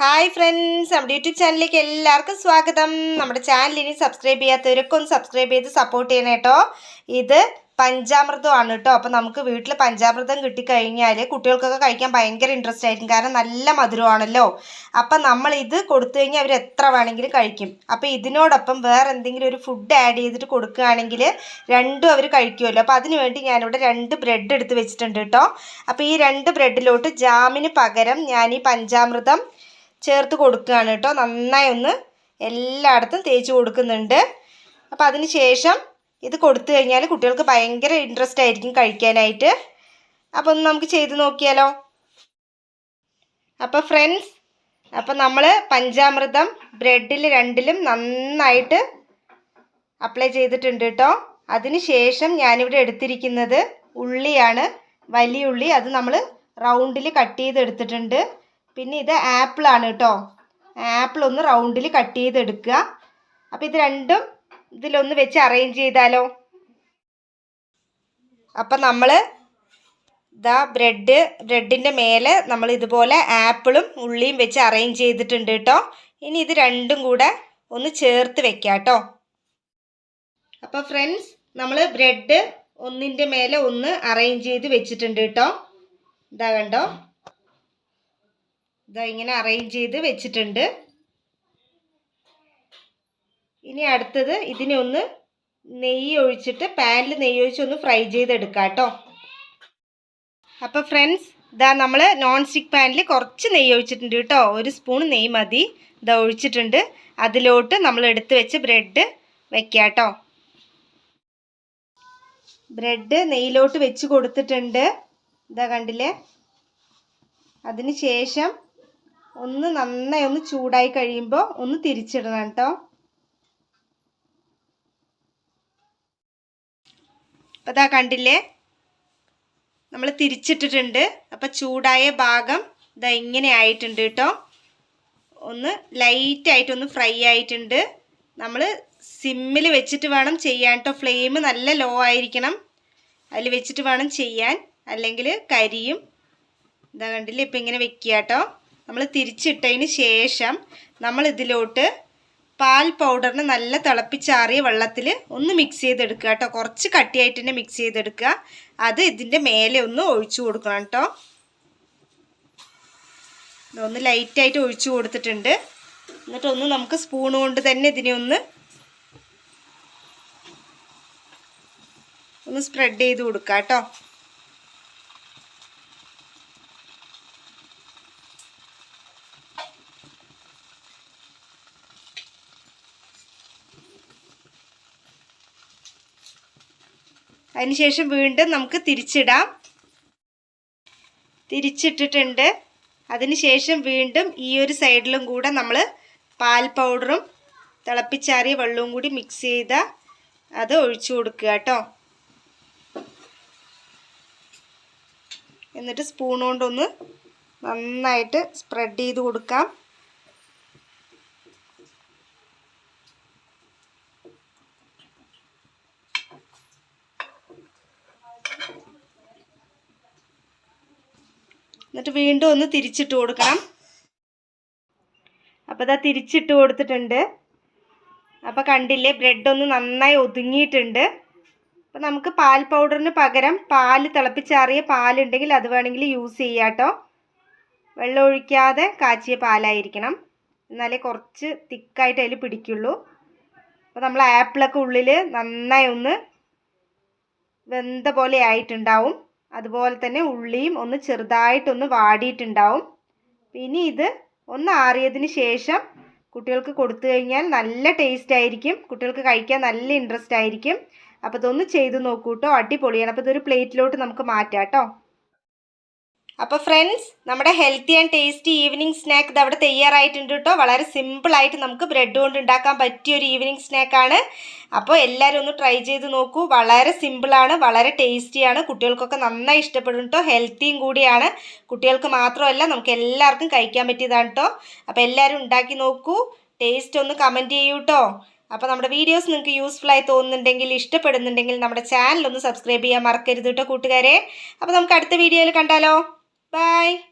Hi friends, നമ്മുടെ YouTube ചാനലിലേക്ക് എല്ലാവർക്കും സ്വാഗതം. നമ്മുടെ ചാനൽ ഇനി സബ്സ്ക്രൈബ് ചെയ്യാത്തവരൊക്കെ ഒന്ന് സബ്സ്ക്രൈബ് ചെയ്ത് സപ്പോർട്ട് ചെയ്യണം കേട്ടോ. ഇത് പഞ്ചാമൃതമാണ് കേട്ടോ. അപ്പോൾ നമുക്ക് വീട്ടിൽ പഞ്ചാമൃതം കിട്ടിക്കഴിഞ്ഞാൽ കുട്ടികൾക്കൊക്കെ കഴിക്കാൻ ഭയങ്കര ഇൻട്രസ്റ്റ് ആയിരിക്കും. കാരണം നല്ല മധുരമാണല്ലോ. അപ്പം നമ്മൾ ഇത് കൊടുത്തു കഴിഞ്ഞാൽ അവർ എത്ര വേണമെങ്കിലും കഴിക്കും. അപ്പോൾ ഇതിനോടൊപ്പം വേറെ എന്തെങ്കിലും ഒരു ഫുഡ് ആഡ് ചെയ്തിട്ട് കൊടുക്കുകയാണെങ്കിൽ രണ്ടും അവർ കഴിക്കുമല്ലോ. അപ്പോൾ അതിന് വേണ്ടി ഞാനിവിടെ 2 ബ്രെഡ് എടുത്ത് വെച്ചിട്ടുണ്ട് കേട്ടോ. അപ്പോൾ ഈ 2 ബ്രെഡിലോട്ട് ജാമിന് പകരം ഞാൻ ഈ പഞ്ചാമൃതം ചേർത്ത് കൊടുക്കുകയാണ് കേട്ടോ. നന്നായി ഒന്ന് എല്ലായിടത്തും തേച്ച് കൊടുക്കുന്നുണ്ട്. അപ്പോൾ അതിന് ശേഷം ഇത് കൊടുത്തു കഴിഞ്ഞാൽ കുട്ടികൾക്ക് ഭയങ്കര ഇൻട്രസ്റ്റ് ആയിരിക്കും കഴിക്കാനായിട്ട്. അപ്പോൾ ഒന്ന് നമുക്ക് ചെയ്ത് നോക്കിയാലോ. അപ്പോൾ ഫ്രണ്ട്സ്, അപ്പോൾ നമ്മൾ പഞ്ചാമൃതം ബ്രെഡിൽ 2ലും നന്നായിട്ട് അപ്ലൈ ചെയ്തിട്ടുണ്ട് കേട്ടോ. അതിന് ശേഷം ഞാനിവിടെ എടുത്തിരിക്കുന്നത് ഉള്ളിയാണ്, വലിയ ഉള്ളി. അത് നമ്മൾ റൗണ്ടിൽ കട്ട് ചെയ്തെടുത്തിട്ടുണ്ട്. പിന്നെ ഇത് ആപ്പിളാണ് കേട്ടോ. ആപ്പിൾ ഒന്ന് റൗണ്ടിൽ കട്ട് ചെയ്തെടുക്കുക. അപ്പോൾ ഇത് രണ്ടും ഇതിലൊന്ന് വെച്ച് അറേഞ്ച് ചെയ്താലോ. അപ്പം നമ്മൾ ഇതാ ബ്രെഡിൻ്റെ മേലെ നമ്മൾ ഇതുപോലെ ആപ്പിളും ഉള്ളിയും വെച്ച് അറേഞ്ച് ചെയ്തിട്ടുണ്ട് കേട്ടോ. ഇനി ഇത് രണ്ടും കൂടെ ഒന്ന് ചേർത്ത് വെക്കാം കേട്ടോ. അപ്പോൾ ഫ്രണ്ട്സ്, നമ്മൾ ബ്രെഡ് ഒന്നിൻ്റെ മേലെ ഒന്ന് അറേഞ്ച് ചെയ്ത് വെച്ചിട്ടുണ്ട് കേട്ടോ. ഇതാ കണ്ടോ, ഇതാ ഇങ്ങനെ അറേഞ്ച് ചെയ്ത് വെച്ചിട്ടുണ്ട്. ഇനി അടുത്തത് ഇതിനെ ഒന്ന് നെയ്യ് ഒഴിച്ചിട്ട് പാനിൽ നെയ്യ് ഒഴിച്ച് ഒന്ന് ഫ്രൈ ചെയ്തെടുക്കാം കേട്ടോ. അപ്പോൾ ഫ്രണ്ട്സ്, ഇതാ നമ്മൾ നോൺ സ്റ്റിക്ക് പാനിൽ കുറച്ച് നെയ്യ് ഒഴിച്ചിട്ടുണ്ട് കേട്ടോ. 1 സ്പൂൺ നെയ്യ് മതി. ഇതാ ഒഴിച്ചിട്ടുണ്ട്. അതിലോട്ട് നമ്മൾ എടുത്ത് വെച്ച് ബ്രെഡ് വെക്കാം കേട്ടോ. ബ്രെഡ് നെയ്യിലോട്ട് വെച്ച് കൊടുത്തിട്ടുണ്ട്. ഇതാ കണ്ടില്ലേ. അതിന് ശേഷം ഒന്ന് നന്നായി ഒന്ന് ചൂടായി കഴിയുമ്പോൾ ഒന്ന് തിരിച്ചിടണം കേട്ടോ. അപ്പോൾ ഇതാ കണ്ടില്ലേ, നമ്മൾ തിരിച്ചിട്ടിട്ടുണ്ട്. അപ്പോൾ ചൂടായ ഭാഗം ഇതാ ഇങ്ങനെ ആയിട്ടുണ്ട് കേട്ടോ. ഒന്ന് ലൈറ്റായിട്ടൊന്ന് ഫ്രൈ ആയിട്ടുണ്ട്. നമ്മൾ സിമ്മിൽ വെച്ചിട്ട് വേണം ചെയ്യാൻ കേട്ടോ. ഫ്ലെയിം നല്ല ലോ ആയിരിക്കണം. അതിൽ വെച്ചിട്ട് വേണം ചെയ്യാൻ, അല്ലെങ്കിൽ കരിയും. ഇതാ കണ്ടില്ലേ, ഇപ്പം ഇങ്ങനെ വെക്കുക കേട്ടോ. നമ്മൾ തിരിച്ചിട്ടതിന് ശേഷം നമ്മൾ ഇതിലോട്ട് പാൽ പൗഡറിന് നല്ല തിളപ്പിച്ചാറിയ വെള്ളത്തിൽ ഒന്ന് മിക്സ് ചെയ്തെടുക്കുക കേട്ടോ. കുറച്ച് കട്ടിയായിട്ട് തന്നെ മിക്സ് ചെയ്തെടുക്കുക. അത് ഇതിൻ്റെ മേലെ ഒന്ന് ഒഴിച്ചു കൊടുക്കണം കേട്ടോ. ഒന്ന് ലൈറ്റായിട്ട് ഒഴിച്ചു കൊടുത്തിട്ടുണ്ട്. എന്നിട്ടൊന്ന് നമുക്ക് സ്പൂൺ കൊണ്ട് തന്നെ ഇതിനെ ഒന്ന് സ്പ്രെഡ് ചെയ്ത് കൊടുക്കുക കേട്ടോ. അതിനുശേഷം വീണ്ടും നമുക്ക് തിരിച്ചിടാം. തിരിച്ചിട്ടിട്ടുണ്ട്. അതിനുശേഷം വീണ്ടും ഈ ഒരു സൈഡിലും കൂടെ നമ്മൾ പാൽ പൗഡറും തിളപ്പിച്ചാറിയ വെള്ളവും കൂടി മിക്സ് ചെയ്ത അത് ഒഴിച്ചു കൊടുക്കുക കേട്ടോ. എന്നിട്ട് സ്പൂൺ കൊണ്ടൊന്ന് നന്നായിട്ട് സ്പ്രെഡ് ചെയ്ത് കൊടുക്കാം. എന്നിട്ട് വീണ്ടും ഒന്ന് തിരിച്ചിട്ട് കൊടുക്കണം. അപ്പോൾ ഇതാ തിരിച്ചിട്ട് കൊടുത്തിട്ടുണ്ട്. അപ്പോൾ കണ്ടില്ലേ, ബ്രെഡ് ഒന്ന് നന്നായി ഒതുങ്ങിയിട്ടുണ്ട്. അപ്പോൾ നമുക്ക് പാൽ പൗഡറിന് പകരം പാൽ തിളപ്പിച്ചാറിയ പാലുണ്ടെങ്കിൽ അത് വേണമെങ്കിൽ യൂസ് ചെയ്യാം കേട്ടോ. വെള്ളം ഒഴിക്കാതെ കാച്ചിയ പാലായിരിക്കണം, എന്നാലേ കുറച്ച് തിക്കായിട്ട് അതിൽ പിടിക്കുള്ളൂ. അപ്പോൾ നമ്മൾ ആപ്പിളൊക്കെ ഉള്ളിൽ നന്നായി ഒന്ന് വെന്ത പോലെ ആയിട്ടുണ്ടാവും. അതുപോലെ തന്നെ ഉള്ളിയും ഒന്ന് ചെറുതായിട്ടൊന്ന് വാടിയിട്ടുണ്ടാവും. ഇനി ഇത് ഒന്ന് ആറിയതിന് ശേഷം കുട്ടികൾക്ക് കൊടുത്തു കഴിഞ്ഞാൽ നല്ല ടേസ്റ്റ് ആയിരിക്കും. കുട്ടികൾക്ക് കഴിക്കാൻ നല്ല ഇൻട്രസ്റ്റ് ആയിരിക്കും. അപ്പോൾ ഇതൊന്ന് ചെയ്ത് നോക്കൂ കേട്ടോ. അടിപൊളിയാണ്. അപ്പോൾ ഇതൊരു പ്ലേറ്റിലോട്ട് നമുക്ക് മാറ്റാം കേട്ടോ. അപ്പോൾ ഫ്രണ്ട്സ്, നമ്മുടെ healthy and tasty evening snack ഇത് അവിടെ തയ്യാറായിട്ടുണ്ട് കേട്ടോ. വളരെ സിമ്പിളായിട്ട് നമുക്ക് ബ്രെഡ് കൊണ്ട് ഉണ്ടാക്കാൻ പറ്റിയ ഒരു ഈവനിങ് സ്നാക്കാണ്. അപ്പോൾ എല്ലാവരും ഒന്ന് ട്രൈ ചെയ്ത് നോക്കൂ. വളരെ സിമ്പിളാണ്, വളരെ ടേസ്റ്റിയാണ്. കുട്ടികൾക്കൊക്കെ നന്നായി ഇഷ്ടപ്പെടും കേട്ടോ. ഹെൽത്തിയും കൂടിയാണ്. കുട്ടികൾക്ക് മാത്രമല്ല, നമുക്ക് എല്ലാവർക്കും കഴിക്കാൻ പറ്റിയതാണ് കേട്ടോ. അപ്പോൾ എല്ലാവരും ഉണ്ടാക്കി നോക്കൂ. ടേസ്റ്റ് ഒന്ന് കമൻറ്റ് ചെയ്യൂ കേട്ടോ. അപ്പോൾ നമ്മുടെ വീഡിയോസ് നിങ്ങൾക്ക് യൂസ്ഫുൾ ആയി തോന്നുന്നുണ്ടെങ്കിൽ, ഇഷ്ടപ്പെടുന്നുണ്ടെങ്കിൽ നമ്മുടെ ചാനൽ ഒന്ന് സബ്സ്ക്രൈബ് ചെയ്യാൻ മറക്കരുത് കേട്ടോ കൂട്ടുകാരെ. അപ്പോൾ നമുക്ക് അടുത്ത വീഡിയോയിൽ കണ്ടാലോ. Bye.